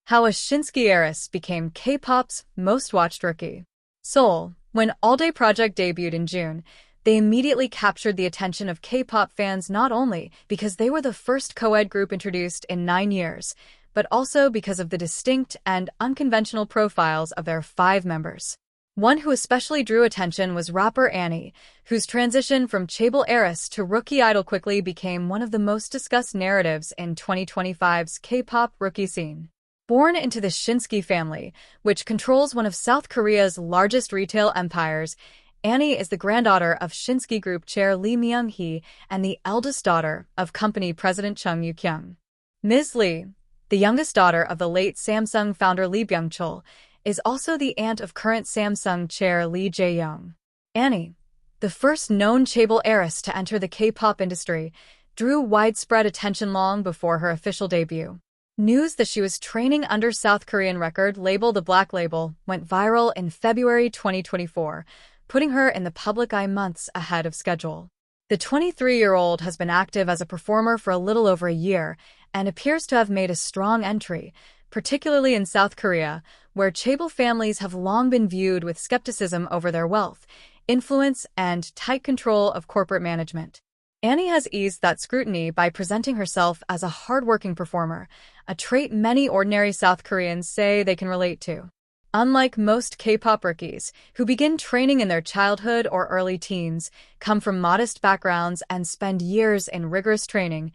How a Shinsegae heiress became K-pop's most-watched rookie. Seoul. When All Day Project debuted in June, they immediately captured the attention of K-pop fans not only because they were the first co-ed group introduced in 9 years, but also because of the distinct and unconventional profiles of their 5 members. One who especially drew attention was rapper Annie, whose transition from chaebol heiress to rookie idol quickly became one of the most discussed narratives in 2025's K-pop rookie scene. Born into the Shinsegae family, which controls one of South Korea's largest retail empires, Annie is the granddaughter of Shinsegae Group chair Lee Myung-hee and the eldest daughter of company president Chung Yu-kyung. Ms. Lee, the youngest daughter of the late Samsung founder Lee Byung-chul, is also the aunt of current Samsung chair Lee Jae-young. Annie, the first known chaebol heiress to enter the K-pop industry, drew widespread attention long before her official debut. News that she was training under South Korean record label The Black Label went viral in February 2024, putting her in the public eye months ahead of schedule. The 23-year-old has been active as a performer for a little over a year and appears to have made a strong entry, particularly in South Korea, where chaebol families have long been viewed with skepticism over their wealth, influence, and tight control of corporate management. Annie has eased that scrutiny by presenting herself as a hardworking performer, a trait many ordinary South Koreans say they can relate to. Unlike most K-pop rookies, who begin training in their childhood or early teens, come from modest backgrounds, and spend years in rigorous training,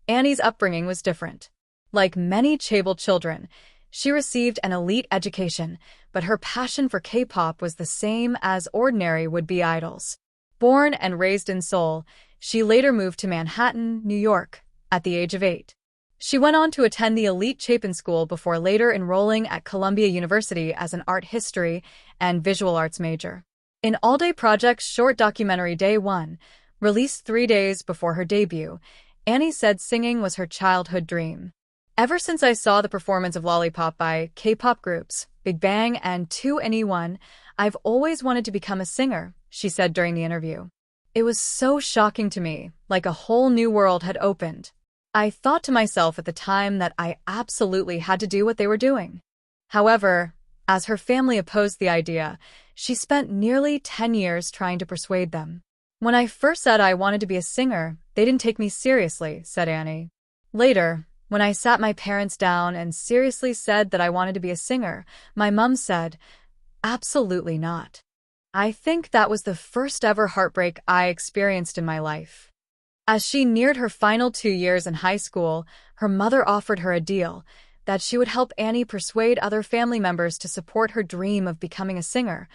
Annie's upbringing was different. Like many chaebol children, she received an elite education, but her passion for K-pop was the same as ordinary would-be idols. Born and raised in Seoul, she later moved to Manhattan, New York, at the age of 8. She went on to attend the elite Chapin School before later enrolling at Columbia University as an art history and visual arts major. In All Day Project's short documentary Day One, released 3 days before her debut, Annie said singing was her childhood dream. "Ever since I saw the performance of Lollipop by K-pop groups Big Bang and 2NE1, I've always wanted to become a singer," she said during the interview. "It was so shocking to me, like a whole new world had opened. I thought to myself at the time that I absolutely had to do what they were doing." However, as her family opposed the idea, she spent nearly 10 years trying to persuade them. "When I first said I wanted to be a singer, they didn't take me seriously," said Annie. Later, when I sat my parents down and seriously said that I wanted to be a singer, my mom said, "Absolutely not." I think that was the first ever heartbreak I experienced in my life. As she neared her final 2 years in high school, her mother offered her a deal that she would help Annie persuade other family members to support her dream of becoming a singer,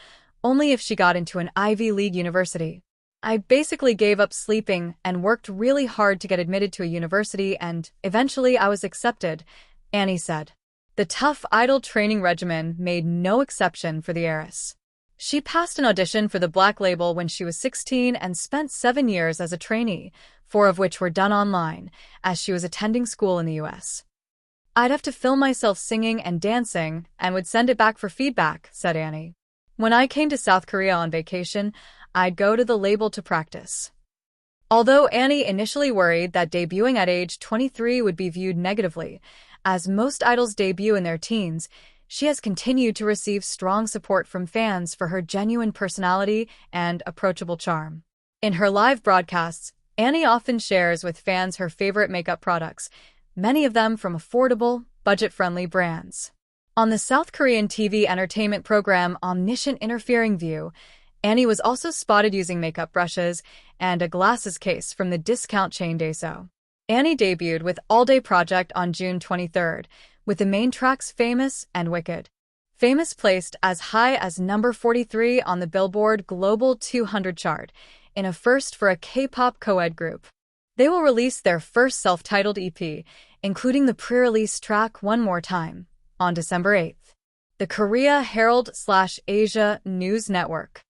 only if she got into an Ivy League university. "I basically gave up sleeping and worked really hard to get admitted to a university, and eventually I was accepted," Annie said. The tough idol training regimen made no exception for the heiress. She passed an audition for the Black Label when she was 16 and spent 7 years as a trainee, 4 of which were done online, as she was attending school in the US. "I'd have to film myself singing and dancing and would send it back for feedback," said Annie. "When I came to South Korea on vacation, I'd go to the label to practice." Although Annie initially worried that debuting at age 23 would be viewed negatively, as most idols debut in their teens, she has continued to receive strong support from fans for her genuine personality and approachable charm. In her live broadcasts, Annie often shares with fans her favorite makeup products, many of them from affordable, budget-friendly brands. On the South Korean TV entertainment program Omniscient Interfering View, Annie was also spotted using makeup brushes and a glasses case from the discount chain Daiso. Annie debuted with All Day Project on June 23rd, with the main tracks Famous and Wicked. Famous placed as high as number 43 on the Billboard Global 200 chart, in a first for a K-pop co-ed group. They will release their first self-titled EP, including the pre-release track One More Time, on December 8th. The Korea Herald/Asia News Network.